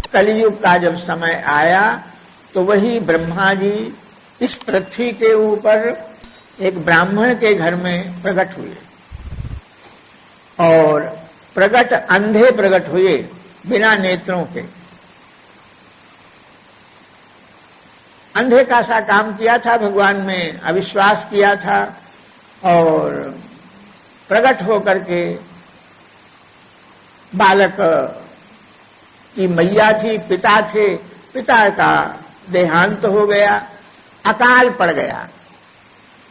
कलयुग का जब समय आया तो वही ब्रह्मा जी इस पृथ्वी के ऊपर एक ब्राह्मण के घर में प्रकट हुए और प्रकट अंधे प्रकट हुए, बिना नेत्रों के। अंधे का सा काम किया था, भगवान में अविश्वास किया था और प्रकट होकर के बालक की मैया थी, पिता थे, पिता का देहांत हो गया, अकाल पड़ गया।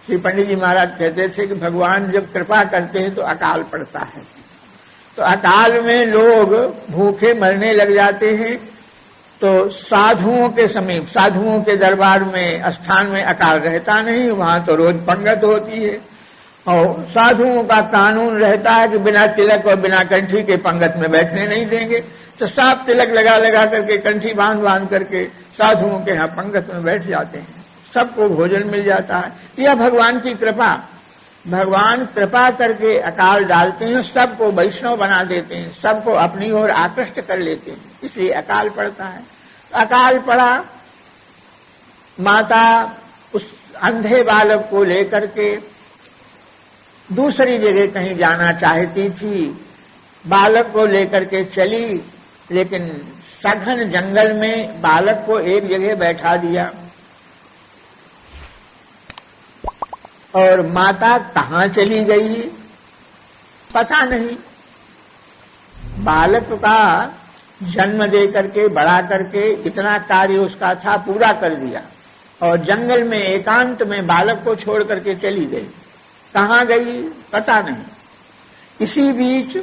श्री पंडित जी महाराज कहते थे कि भगवान जब कृपा करते हैं तो अकाल पड़ता है। तो अकाल में लोग भूखे मरने लग जाते हैं, तो साधुओं के समीप, साधुओं के दरबार में, स्थान में अकाल रहता नहीं, वहां तो रोज पंगत होती है और साधुओं का कानून रहता है कि बिना तिलक और बिना कंठी के पंगत में बैठने नहीं देंगे। तो साफ तिलक लगा लगा करके, कंठी बांध बांध करके साधुओं के यहाँ पंगत में बैठ जाते हैं, सबको भोजन मिल जाता है। यह भगवान की कृपा, भगवान कृपा करके अकाल डालते हैं, सबको वैष्णव बना देते हैं, सबको अपनी ओर आकृष्ट कर लेते हैं, इसलिए अकाल पड़ता है। अकाल पड़ा, माता उस अंधे बालक को लेकर के दूसरी जगह कहीं जाना चाहती थी, बालक को लेकर के चली, लेकिन सघन जंगल में बालक को एक जगह बैठा दिया और माता कहाँ चली गई पता नहीं। बालक का जन्म दे करके, बड़ा करके, इतना कार्य उसका था पूरा कर दिया और जंगल में एकांत में बालक को छोड़ करके चली गई। कहाँ गई पता नहीं। इसी बीच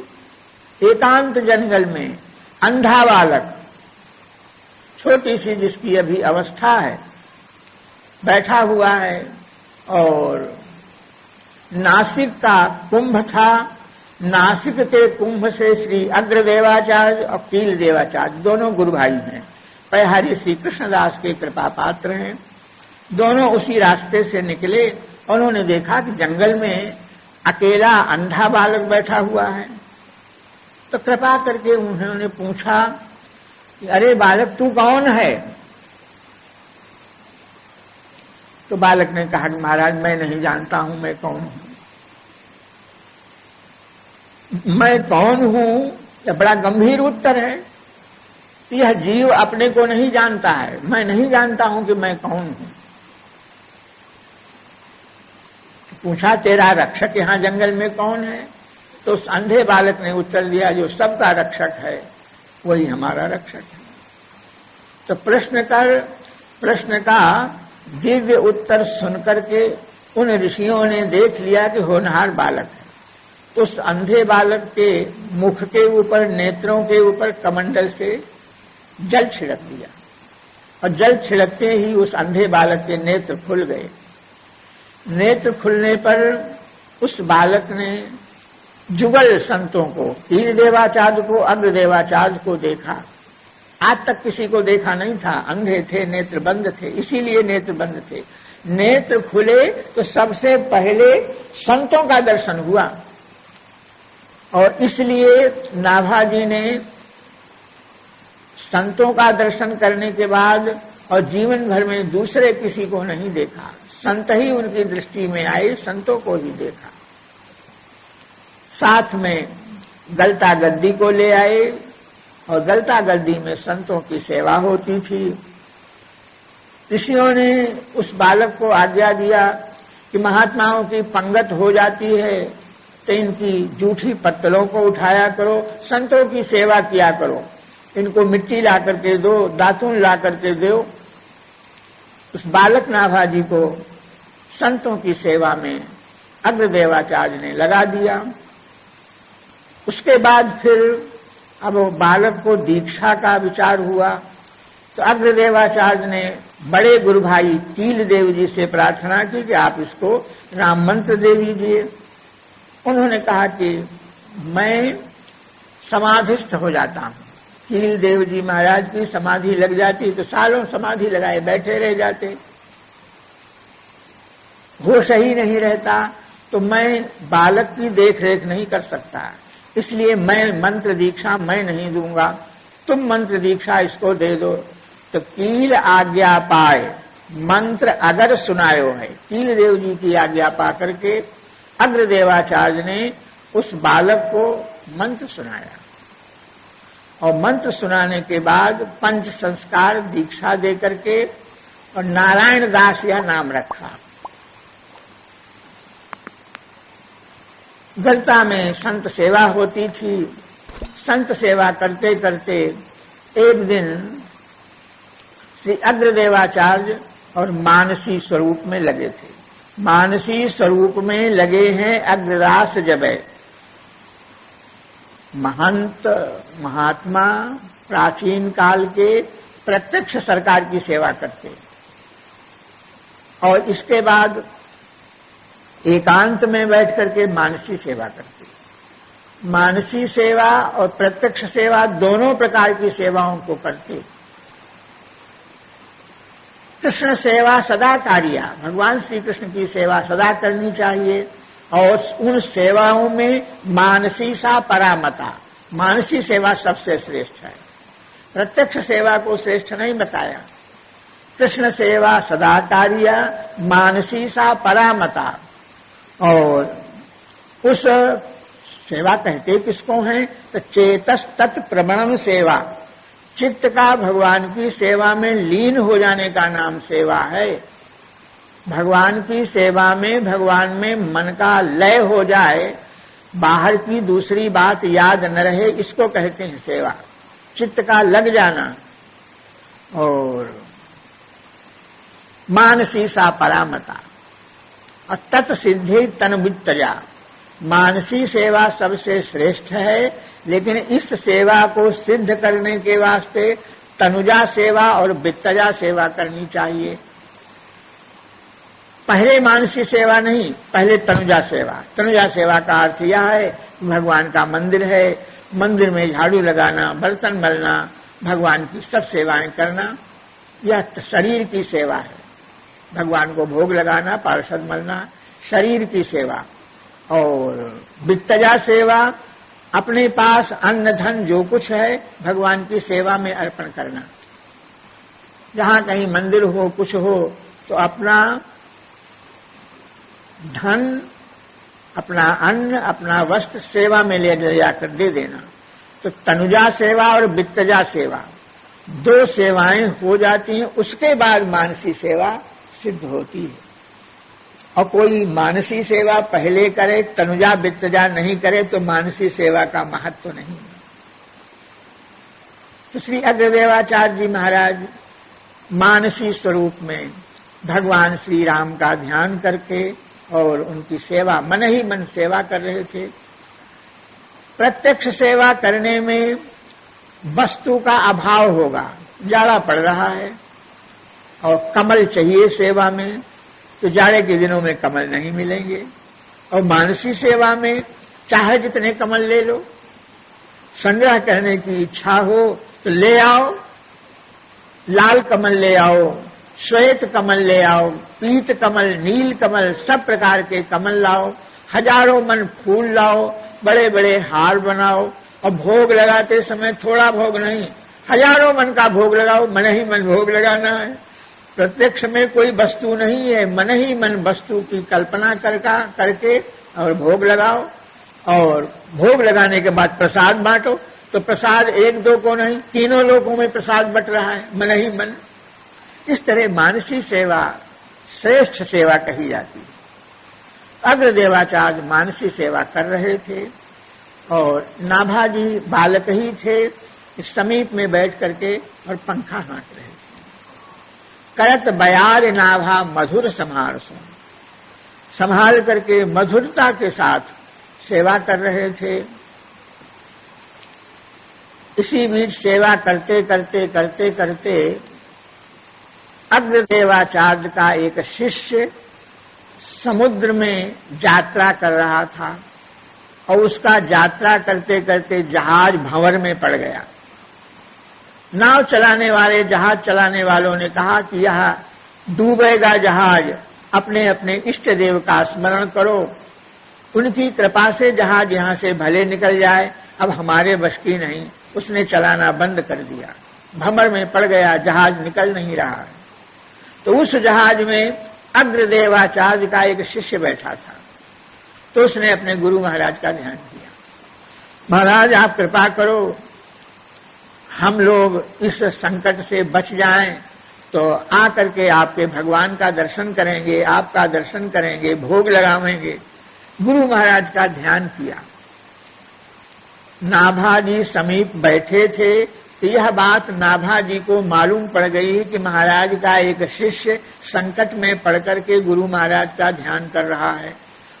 एकांत जंगल में अंधा बालक, छोटी सी जिसकी अभी अवस्था है, बैठा हुआ है और नासिक का कुंभ था, नासिक के कुंभ से श्री अग्रदेवाचार्य और कील देवाचार्य दोनों गुरु भाई हैं, पयहारी श्री कृष्णदास के कृपा पात्र हैं। दोनों उसी रास्ते से निकले, उन्होंने देखा कि जंगल में अकेला अंधा बालक बैठा हुआ है। तो कृपा करके उन्होंने पूछा कि अरे बालक तू कौन है? तो बालक ने कहा कि महाराज मैं नहीं जानता हूं मैं कौन हूं। मैं कौन हूं यह बड़ा गंभीर उत्तर है। यह जीव अपने को नहीं जानता है, मैं नहीं जानता हूं कि मैं कौन हूं। पूछा तेरा रक्षक यहां जंगल में कौन है? तो उस अंधे बालक ने उत्तर दिया जो सबका रक्षक है वही हमारा रक्षक है। तो प्रश्न का दिव्य उत्तर सुनकर के उन ऋषियों ने देख लिया कि होनहार बालक है। तो उस अंधे बालक के मुख के ऊपर, नेत्रों के ऊपर कमंडल से जल छिड़क दिया और जल छिड़कते ही उस अंधे बालक के नेत्र खुल गए। नेत्र खुलने पर उस बालक ने जुगल संतों को, कील देवाचार्य को, अग्रदेवाचार्य को देखा। आज तक किसी को देखा नहीं था, अंधे थे, नेत्र बंद थे, इसीलिए नेत्र बंद थे। नेत्र खुले तो सबसे पहले संतों का दर्शन हुआ और इसलिए नाभाजी ने संतों का दर्शन करने के बाद और जीवन भर में दूसरे किसी को नहीं देखा, संत ही उनकी दृष्टि में आए, संतों को ही देखा। साथ में गलता गद्दी को ले आए और गलता गद्दी में संतों की सेवा होती थी। ऋषियों ने उस बालक को आज्ञा दिया कि महात्माओं की पंगत हो जाती है तो इनकी जूठी पत्तलों को उठाया करो, संतों की सेवा किया करो, इनको मिट्टी ला करके दो, दातून ला करके दो। उस बालक नाभाजी को संतों की सेवा में अग्रदेवाचार्य ने लगा दिया। उसके बाद फिर अब बालक को दीक्षा का विचार हुआ तो अग्रदेवाचार्य ने बड़े गुरु भाई कील देव जी से प्रार्थना की कि आप इसको राम मंत्र दे दीजिए। उन्होंने कहा कि मैं समाधिस्थ हो जाता हूं। कील देव जी महाराज की समाधि लग जाती तो सालों समाधि लगाए बैठे रह जाते, होश ही नहीं रहता, तो मैं बालक की देख रेख नहीं कर सकता, इसलिए मैं मंत्र दीक्षा मैं नहीं दूंगा। तुम मंत्र दीक्षा इसको दे दो। तो कील आज्ञा पाए मंत्र अगर सुनायो है, कील देव जी की आज्ञा पा करके अग्रदेवाचार्य ने उस बालक को मंत्र सुनाया और मंत्र सुनाने के बाद पंच संस्कार दीक्षा दे करके और नारायण दास यह नाम रखा। गलता में संत सेवा होती थी। संत सेवा करते करते एक दिन श्री अग्रदेवाचार्य और मानसी स्वरूप में लगे थे। मानसी स्वरूप में लगे हैं अग्रदास जबै, महंत महात्मा प्राचीन काल के प्रत्यक्ष सरकार की सेवा करते और इसके बाद एकांत में बैठ करके मानसी सेवा करते। मानसी सेवा और प्रत्यक्ष सेवा दोनों प्रकार की सेवाओं को करते। कृष्ण सेवा सदा कार्या, भगवान श्री कृष्ण की सेवा सदा करनी चाहिए और उन सेवाओं में मानसी सा परामता, मानसी सेवा सबसे श्रेष्ठ है। प्रत्यक्ष सेवा को श्रेष्ठ नहीं बताया। कृष्ण सेवा सदा कार्या, मानसी सा परामता। और उस सेवा कहते किसको है? तो चेतस तत्प्रवणम सेवा, चित्त का भगवान की सेवा में लीन हो जाने का नाम सेवा है। भगवान की सेवा में, भगवान में मन का लय हो जाए, बाहर की दूसरी बात याद न रहे, इसको कहते हैं सेवा। चित्त का लग जाना। और मानसी सा परामता और तत्सिद्धि तनवित्तजा, मानसी सेवा सबसे श्रेष्ठ है, लेकिन इस सेवा को सिद्ध करने के वास्ते तनुजा सेवा और वित्तजा सेवा करनी चाहिए। पहले मानसी सेवा नहीं, पहले तनुजा सेवा। तनुजा सेवा का अर्थ यह है कि भगवान का मंदिर है, मंदिर में झाड़ू लगाना, बर्तन मलना, भगवान की सब सेवाएं करना, यह शरीर की सेवा है। भगवान को भोग लगाना, पार्षद मलना, शरीर की सेवा। और वित्तजा सेवा, अपने पास अन्न धन जो कुछ है भगवान की सेवा में अर्पण करना। जहां कहीं मंदिर हो, कुछ हो, तो अपना धन, अपना अन्न, अपना वस्त्र सेवा में ले जाकर दे देना। तो तनुजा सेवा और वित्तजा सेवा दो सेवाएं हो जाती हैं, उसके बाद मानसी सेवा सिद्ध होती है। और कोई मानसी सेवा पहले करे, तनुजा वित्तजा नहीं करे, तो मानसी सेवा का महत्व नहीं। तो श्री अग्रदेवाचार्य जी महाराज मानसी स्वरूप में भगवान श्री राम का ध्यान करके और उनकी सेवा, मन ही मन सेवा कर रहे थे। प्रत्यक्ष सेवा करने में वस्तु का अभाव होगा, जाड़ा पड़ रहा है और कमल चाहिए सेवा में, तो जाड़े के दिनों में कमल नहीं मिलेंगे। और मानसी सेवा में चाहे जितने कमल ले लो, संग्रह करने की इच्छा हो तो ले आओ, लाल कमल ले आओ, श्वेत कमल ले आओ, पीत कमल, नील कमल, सब प्रकार के कमल लाओ, हजारों मन फूल लाओ, बड़े बड़े हार बनाओ और भोग लगाते समय थोड़ा भोग नहीं, हजारों मन का भोग लगाओ। मन ही मन भोग लगाना है। प्रत्यक्ष में कोई वस्तु नहीं है, मन ही मन वस्तु की कल्पना करके और भोग लगाओ। और भोग लगाने के बाद प्रसाद बांटो, तो प्रसाद एक दो को नहीं, तीनों लोगों में प्रसाद बट रहा है, मन ही मन। इस तरह मानसी सेवा श्रेष्ठ सेवा कही जाती है। अग्रदेवाचार्य मानसी सेवा कर रहे थे और नाभाजी बालक ही थे, इस समीप में बैठ करके और पंखा हाँक रहे थे। करत बयार नाभा मधुर संहार सो, संभाल करके मधुरता के साथ सेवा कर रहे थे। इसी बीच सेवा करते करते करते करते अग्रदेवाचार्य का एक शिष्य समुद्र में यात्रा कर रहा था और उसका यात्रा करते करते जहाज भंवर में पड़ गया। नाव चलाने वाले, जहाज चलाने वालों ने कहा कि यह डूबेगा जहाज, अपने अपने इष्ट देव का स्मरण करो, उनकी कृपा से जहाज यहां से भले निकल जाए, अब हमारे वश की नहीं। उसने चलाना बंद कर दिया, भंवर में पड़ गया, जहाज निकल नहीं रहा है। तो उस जहाज में अग्रदेवाचार्य का एक शिष्य बैठा था, तो उसने अपने गुरु महाराज का ध्यान किया, महाराज आप कृपा करो, हम लोग इस संकट से बच जाएं तो आकर के आपके भगवान का दर्शन करेंगे, आपका दर्शन करेंगे, भोग लगावेंगे। गुरु महाराज का ध्यान किया। नाभा जी समीप बैठे थे, तो यह बात नाभा जी को मालूम पड़ गई कि महाराज का एक शिष्य संकट में पड़कर के गुरु महाराज का ध्यान कर रहा है।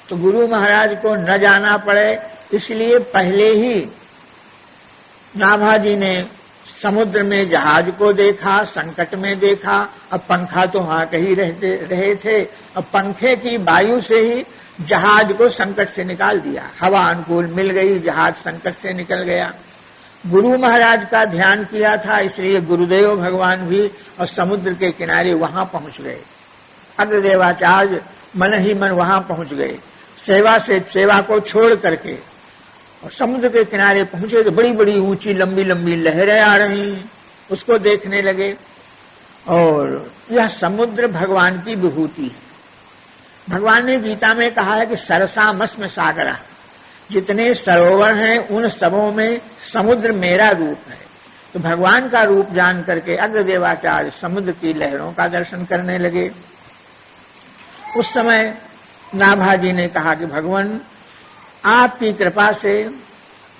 तो गुरु महाराज को न जाना पड़े, इसलिए पहले ही नाभा जी ने समुद्र में जहाज को देखा, संकट में देखा। अब पंखा तो वहां कहीं रहे थे, अब पंखे की वायु से ही जहाज को संकट से निकाल दिया, हवा अनुकूल मिल गई, जहाज संकट से निकल गया। गुरु महाराज का ध्यान किया था, इसलिए गुरुदेव भगवान भी और समुद्र के किनारे वहां पहुंच गए। अग्रदेवाचार्य मन ही मन वहां पहुंच गए, सेवा को छोड़ करके, और समुद्र के किनारे पहुंचे तो बड़ी बड़ी ऊंची लंबी लंबी लहरें आ रही, उसको देखने लगे। और यह समुद्र भगवान की विभूति है। भगवान ने गीता में कहा है कि सरसामस्म सागरा, जितने सरोवर हैं उन सबों में समुद्र मेरा रूप है। तो भगवान का रूप जान करके अग्रदेवाचार्य समुद्र की लहरों का दर्शन करने लगे। उस समय नाभा जी ने कहा कि भगवान आपकी कृपा से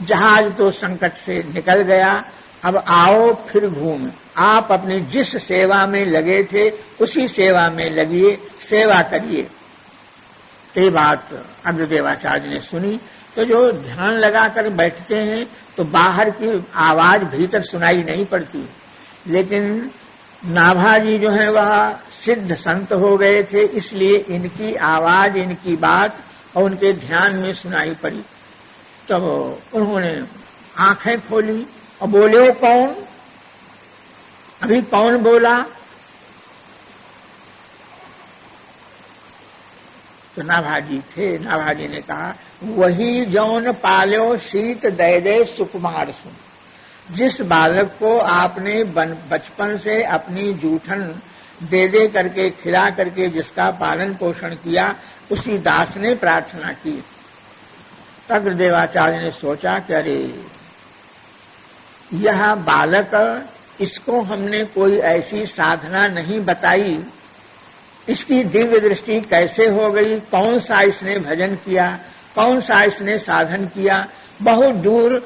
जहाज तो संकट से निकल गया, अब आओ फिर घूम, आप अपनी जिस सेवा में लगे थे उसी सेवा में लगिए, सेवा करिए। ये बात अग्रदेवाचार्य ने सुनी। तो जो ध्यान लगाकर बैठते हैं तो बाहर की आवाज भीतर सुनाई नहीं पड़ती, लेकिन नाभा जी जो है वह सिद्ध संत हो गए थे, इसलिए इनकी आवाज, इनकी बात और उनके ध्यान में सुनाई पड़ी। तब उन्होंने आंखें खोली और बोले, ओ कौन? अभी कौन बोला? तो नाभाजी थे। नाभाजी ने कहा, वही जौन पालो शीत दय दे सुकुमार सुन। जिस बालक को आपने बचपन से अपनी जूठन दे दे करके, खिला करके जिसका पालन पोषण किया, उसी दास ने प्रार्थना की। अग्रदेवाचार्य ने सोचा कि अरे यह बालक, इसको हमने कोई ऐसी साधना नहीं बताई, इसकी दिव्य दृष्टि कैसे हो गई? कौन सा इसने भजन किया, कौन सा इसने साधन किया? बहुत दूर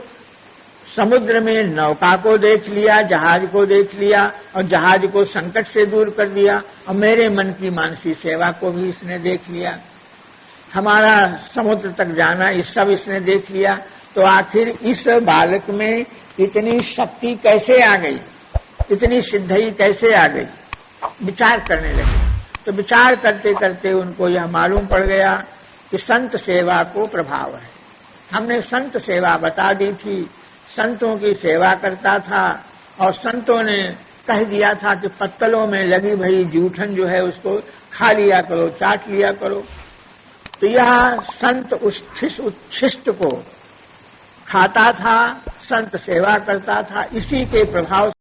समुद्र में नौका को देख लिया, जहाज को देख लिया और जहाज को संकट से दूर कर दिया, और मेरे मन की मानसी सेवा को भी इसने देख लिया। हमारा समुद्र तक जाना, इस सब इसने देख लिया। तो आखिर इस बालक में इतनी शक्ति कैसे आ गई, इतनी सिद्धि कैसे आ गई? विचार करने लगे। तो विचार करते करते उनको यह मालूम पड़ गया कि संत सेवा को प्रभाव है। हमने संत सेवा बता दी थी, संतों की सेवा करता था, और संतों ने कह दिया था कि पत्तलों में लगी भई जूठन जो है उसको खा लिया करो, चाट लिया करो। तो यह संत उच्छिष्ट को खाता था, संत सेवा करता था, इसी के प्रभाव